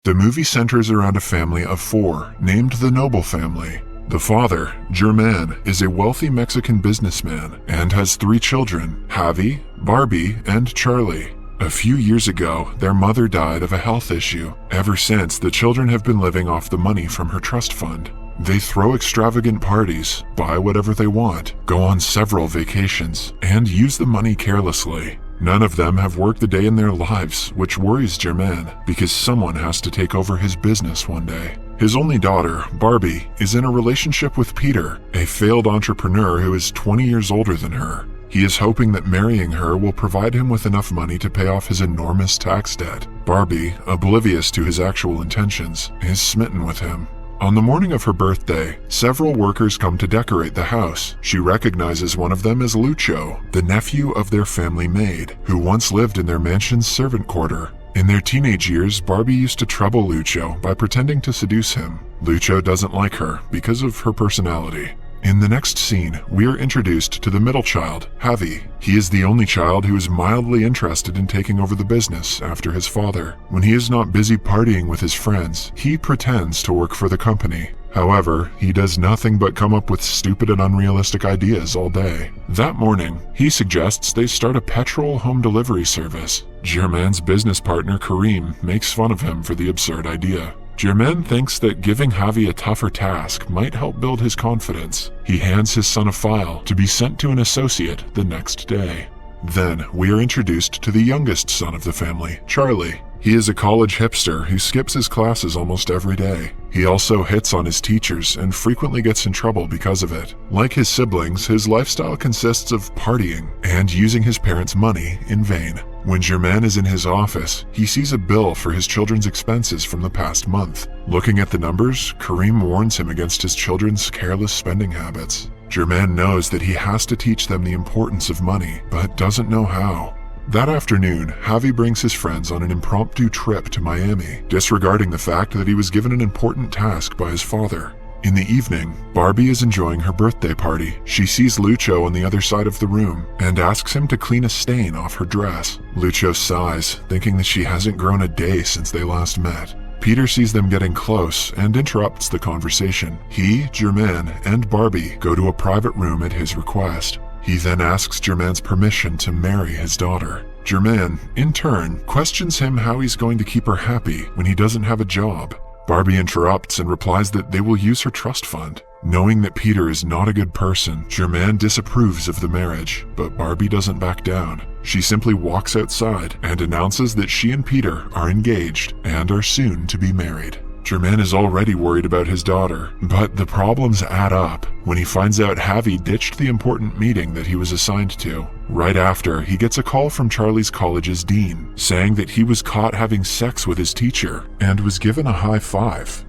The movie centers around a family of 4 named the Noble family. The father, Germain, is a wealthy Mexican businessman and has 3 children, Javi, Barbie, and Charlie. A few years ago, their mother died of a health issue. Ever since, the children have been living off the money from her trust fund. They throw extravagant parties, buy whatever they want, go on several vacations, and use the money carelessly. None of them have worked a day in their lives, which worries Germain because someone has to take over his business one day. His only daughter, Barbie, is in a relationship with Peter, a failed entrepreneur who is 20 years older than her. He is hoping that marrying her will provide him with enough money to pay off his enormous tax debt. Barbie, oblivious to his actual intentions, is smitten with him. On the morning of her birthday, several workers come to decorate the house. She recognizes one of them as Lucho, the nephew of their family maid, who once lived in their mansion's servant quarter. In their teenage years, Barbie used to trouble Lucho by pretending to seduce him. Lucho doesn't like her because of her personality. In the next scene, we are introduced to the middle child, Javi. He is the only child who is mildly interested in taking over the business after his father. When he is not busy partying with his friends, he pretends to work for the company. However, he does nothing but come up with stupid and unrealistic ideas all day. That morning, he suggests they start a petrol home delivery service. Germain's business partner, Karim, makes fun of him for the absurd idea. Germain thinks that giving Javi a tougher task might help build his confidence. He hands his son a file to be sent to an associate the next day. Then, we are introduced to the youngest son of the family, Charlie. He is a college hipster who skips his classes almost every day. He also hits on his teachers and frequently gets in trouble because of it. Like his siblings, his lifestyle consists of partying and using his parents' money in vain. When Germain is in his office, he sees a bill for his children's expenses from the past month. Looking at the numbers, Karim warns him against his children's careless spending habits. Germain knows that he has to teach them the importance of money, but doesn't know how. That afternoon, Javi brings his friends on an impromptu trip to Miami, disregarding the fact that he was given an important task by his father. In the evening, Barbie is enjoying her birthday party. She sees Lucho on the other side of the room and asks him to clean a stain off her dress. Lucho sighs, thinking that she hasn't grown a day since they last met. Peter sees them getting close and interrupts the conversation. He, Germain, and Barbie go to a private room at his request. He then asks Germain's permission to marry his daughter. Germain, in turn, questions him how he's going to keep her happy when he doesn't have a job. Barbie interrupts and replies that they will use her trust fund. Knowing that Peter is not a good person, Germain disapproves of the marriage, but Barbie doesn't back down. She simply walks outside and announces that she and Peter are engaged and are soon to be married. Germain is already worried about his daughter, but the problems add up when he finds out Javi ditched the important meeting that he was assigned to. Right after, he gets a call from Charlie's college's dean, saying that he was caught having sex with his teacher and was given a high five.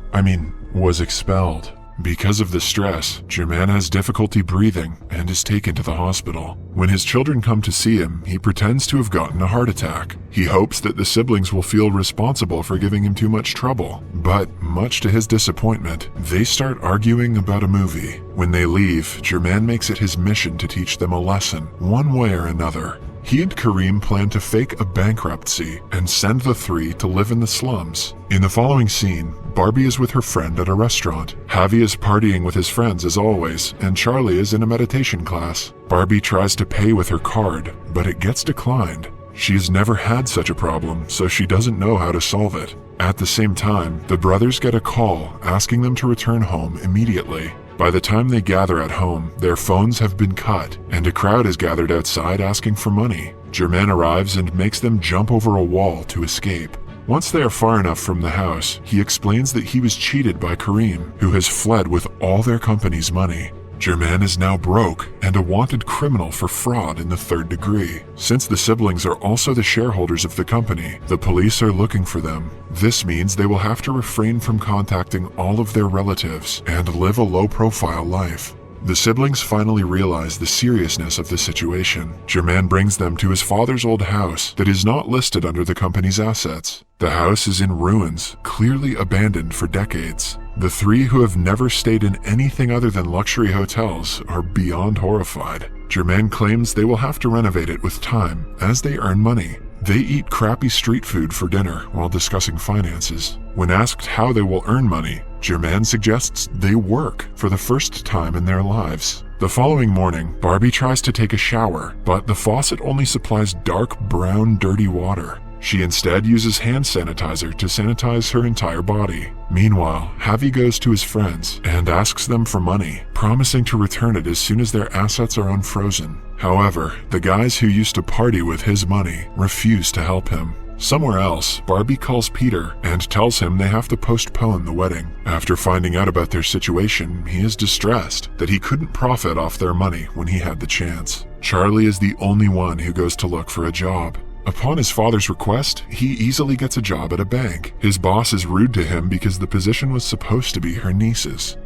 Was expelled. Because of the stress, Germain has difficulty breathing and is taken to the hospital. When his children come to see him, he pretends to have gotten a heart attack. He hopes that the siblings will feel responsible for giving him too much trouble, but much to his disappointment, they start arguing about a movie. When they leave, Germain makes it his mission to teach them a lesson, one way or another. He and Karim plan to fake a bankruptcy and send the 3 to live in the slums. In the following scene, Barbie is with her friend at a restaurant. Javi is partying with his friends as always, and Charlie is in a meditation class. Barbie tries to pay with her card, but it gets declined. She has never had such a problem, so she doesn't know how to solve it. At the same time, the brothers get a call asking them to return home immediately. By the time they gather at home, their phones have been cut, and a crowd is gathered outside asking for money. Germain arrives and makes them jump over a wall to escape. Once they are far enough from the house, he explains that he was cheated by Karim, who has fled with all their company's money. Germain is now broke and a wanted criminal for fraud in the 3rd degree. Since the siblings are also the shareholders of the company, the police are looking for them. This means they will have to refrain from contacting all of their relatives and live a low-profile life. The siblings finally realize the seriousness of the situation. Germain brings them to his father's old house that is not listed under the company's assets. The house is in ruins, clearly abandoned for decades. The 3 who have never stayed in anything other than luxury hotels are beyond horrified. Germain claims they will have to renovate it with time as they earn money. They eat crappy street food for dinner while discussing finances. When asked how they will earn money, Germain suggests they work for the first time in their lives. The following morning, Barbie tries to take a shower, but the faucet only supplies dark brown, dirty water. She instead uses hand sanitizer to sanitize her entire body. Meanwhile, Javi goes to his friends and asks them for money, promising to return it as soon as their assets are unfrozen. However, the guys who used to party with his money refuse to help him. Somewhere else, Barbie calls Peter and tells him they have to postpone the wedding. After finding out about their situation, he is distressed that he couldn't profit off their money when he had the chance. Charlie is the only one who goes to look for a job. Upon his father's request, he easily gets a job at a bank. His boss is rude to him because the position was supposed to be her niece's.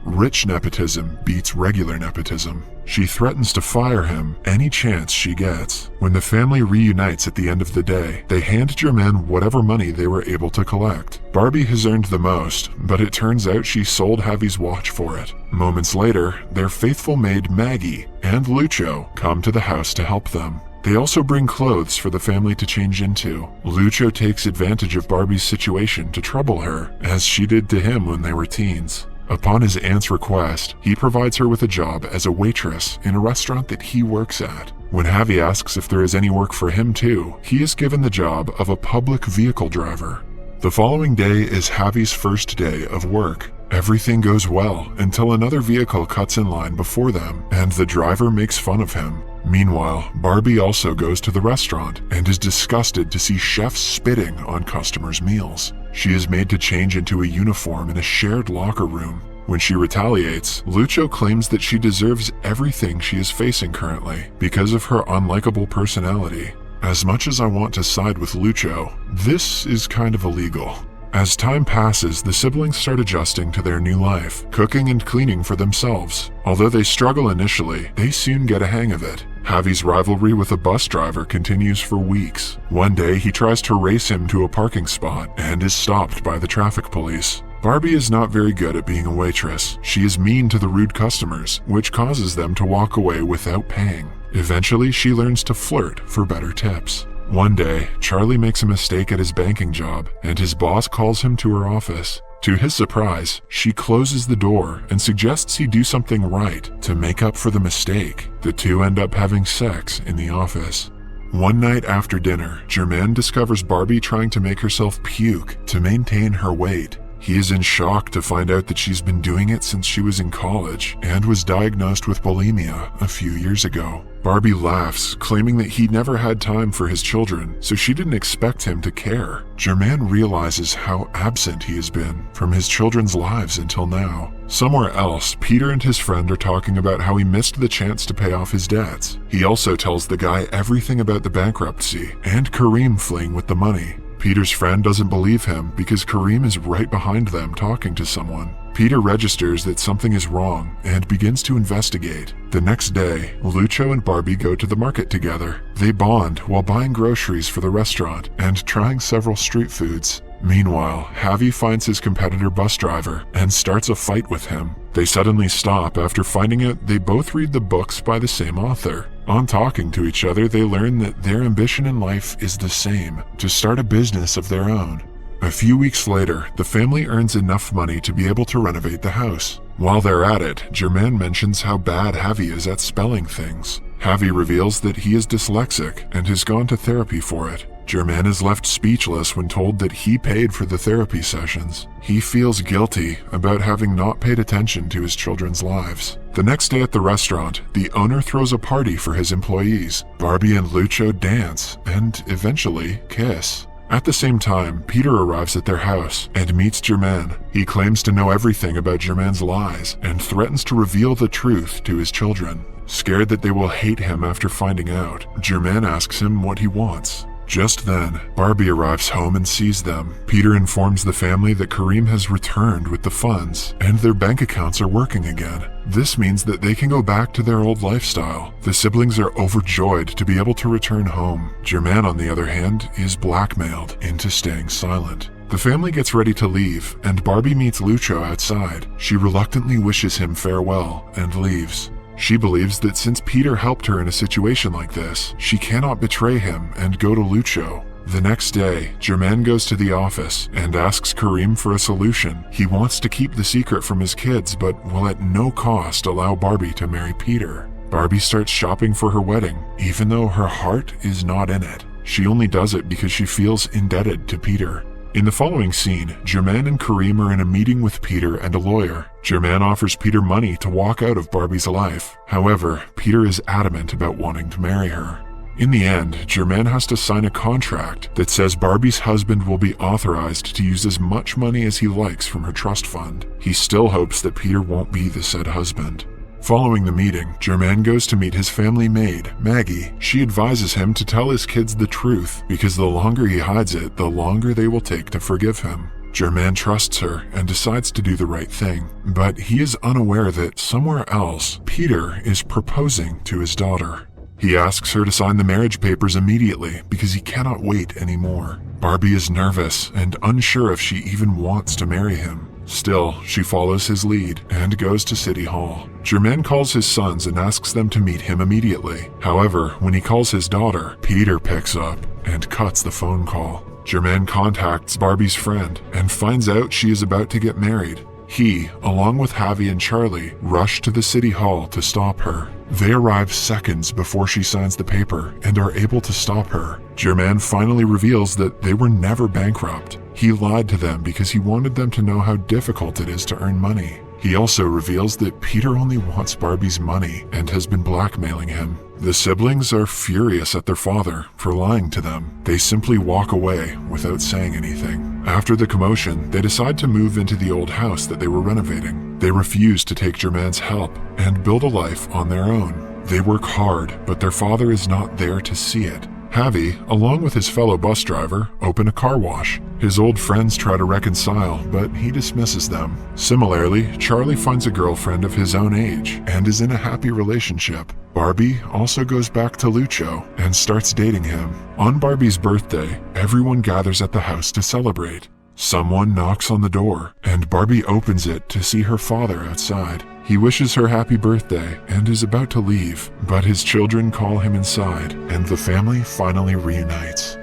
Rich nepotism beats regular nepotism. She threatens to fire him any chance she gets. When the family reunites at the end of the day, they hand Germain whatever money they were able to collect. Barbie has earned the most, but it turns out she sold Javi's watch for it. Moments later, their faithful maid Maggie and Lucho come to the house to help them. They also bring clothes for the family to change into. Lucho takes advantage of Barbie's situation to trouble her, as she did to him when they were teens. Upon his aunt's request, he provides her with a job as a waitress in a restaurant that he works at. When Javi asks if there is any work for him too, he is given the job of a public vehicle driver. The following day is Javi's first day of work. Everything goes well until another vehicle cuts in line before them, and the driver makes fun of him. Meanwhile, Barbie also goes to the restaurant and is disgusted to see chefs spitting on customers' meals. She is made to change into a uniform in a shared locker room. When she retaliates, Lucho claims that she deserves everything she is facing currently because of her unlikable personality. As much as I want to side with Lucho, this is kind of illegal. As time passes, the siblings start adjusting to their new life, cooking and cleaning for themselves. Although they struggle initially, they soon get a hang of it. Javi's rivalry with a bus driver continues for weeks. One day, he tries to race him to a parking spot and is stopped by the traffic police. Barbie is not very good at being a waitress. She is mean to the rude customers, which causes them to walk away without paying. Eventually, she learns to flirt for better tips. One day, Charlie makes a mistake at his banking job, and his boss calls him to her office. To his surprise, she closes the door and suggests he do something right to make up for the mistake. The two end up having sex in the office. One night after dinner, Germain discovers Barbie trying to make herself puke to maintain her weight. He is in shock to find out that she's been doing it since she was in college and was diagnosed with bulimia a few years ago. Barbie laughs, claiming that he never had time for his children, so she didn't expect him to care. Germain realizes how absent he has been from his children's lives until now. Somewhere else, Peter and his friend are talking about how he missed the chance to pay off his debts. He also tells the guy everything about the bankruptcy and Kareem fleeing with the money. Peter's friend doesn't believe him because Kareem is right behind them talking to someone. Peter registers that something is wrong and begins to investigate. The next day, Lucho and Barbie go to the market together. They bond while buying groceries for the restaurant and trying several street foods. Meanwhile, Javi finds his competitor bus driver and starts a fight with him. They suddenly stop after finding out they both read the books by the same author. On talking to each other, they learn that their ambition in life is the same, to start a business of their own. A few weeks later, the family earns enough money to be able to renovate the house. While they're at it, Germain mentions how bad Javi is at spelling things. Javi reveals that he is dyslexic and has gone to therapy for it. Germain is left speechless when told that he paid for the therapy sessions. He feels guilty about having not paid attention to his children's lives. The next day at the restaurant, the owner throws a party for his employees. Barbie and Lucho dance and eventually kiss. At the same time, Peter arrives at their house and meets Germain. He claims to know everything about Germain's lies and threatens to reveal the truth to his children. Scared that they will hate him after finding out, Germain asks him what he wants. Just then, Barbie arrives home and sees them. Peter informs the family that Kareem has returned with the funds and their bank accounts are working again. This means that they can go back to their old lifestyle. The siblings are overjoyed to be able to return home. Germain, on the other hand, is blackmailed into staying silent. The family gets ready to leave, and Barbie meets Lucho outside. She reluctantly wishes him farewell and leaves. She believes that since Peter helped her in a situation like this, she cannot betray him and go to Lucio. The next day, Germain goes to the office and asks Karim for a solution. He wants to keep the secret from his kids, but will at no cost allow Barbie to marry Peter. Barbie starts shopping for her wedding, even though her heart is not in it. She only does it because she feels indebted to Peter. In the following scene, Germain and Karim are in a meeting with Peter and a lawyer. Germain offers Peter money to walk out of Barbie's life. However, Peter is adamant about wanting to marry her. In the end, Germain has to sign a contract that says Barbie's husband will be authorized to use as much money as he likes from her trust fund. He still hopes that Peter won't be the said husband. Following the meeting, Germain goes to meet his family maid, Maggie. She advises him to tell his kids the truth, because the longer he hides it, the longer they will take to forgive him. Germain trusts her and decides to do the right thing, but he is unaware that somewhere else, Peter is proposing to his daughter. He asks her to sign the marriage papers immediately because he cannot wait anymore. Barbie is nervous and unsure if she even wants to marry him. Still, she follows his lead and goes to City Hall. Germain calls his sons and asks them to meet him immediately. However, when he calls his daughter, Peter picks up and cuts the phone call. Germain contacts Barbie's friend and finds out she is about to get married. He, along with Javi and Charlie, rush to the City Hall to stop her. They arrive seconds before she signs the paper and are able to stop her. Germain finally reveals that they were never bankrupt. He lied to them because he wanted them to know how difficult it is to earn money. He also reveals that Peter only wants Barbie's money and has been blackmailing him. The siblings are furious at their father for lying to them. They simply walk away without saying anything. After the commotion, they decide to move into the old house that they were renovating. They refuse to take Germain's help and build a life on their own. They work hard, but their father is not there to see it. Javi, along with his fellow bus driver, open a car wash. His old friends try to reconcile, but he dismisses them. Similarly, Charlie finds a girlfriend of his own age and is in a happy relationship. Barbie also goes back to Lucio and starts dating him. On Barbie's birthday, everyone gathers at the house to celebrate. Someone knocks on the door, and Barbie opens it to see her father outside. He wishes her happy birthday and is about to leave, but his children call him inside, and the family finally reunites.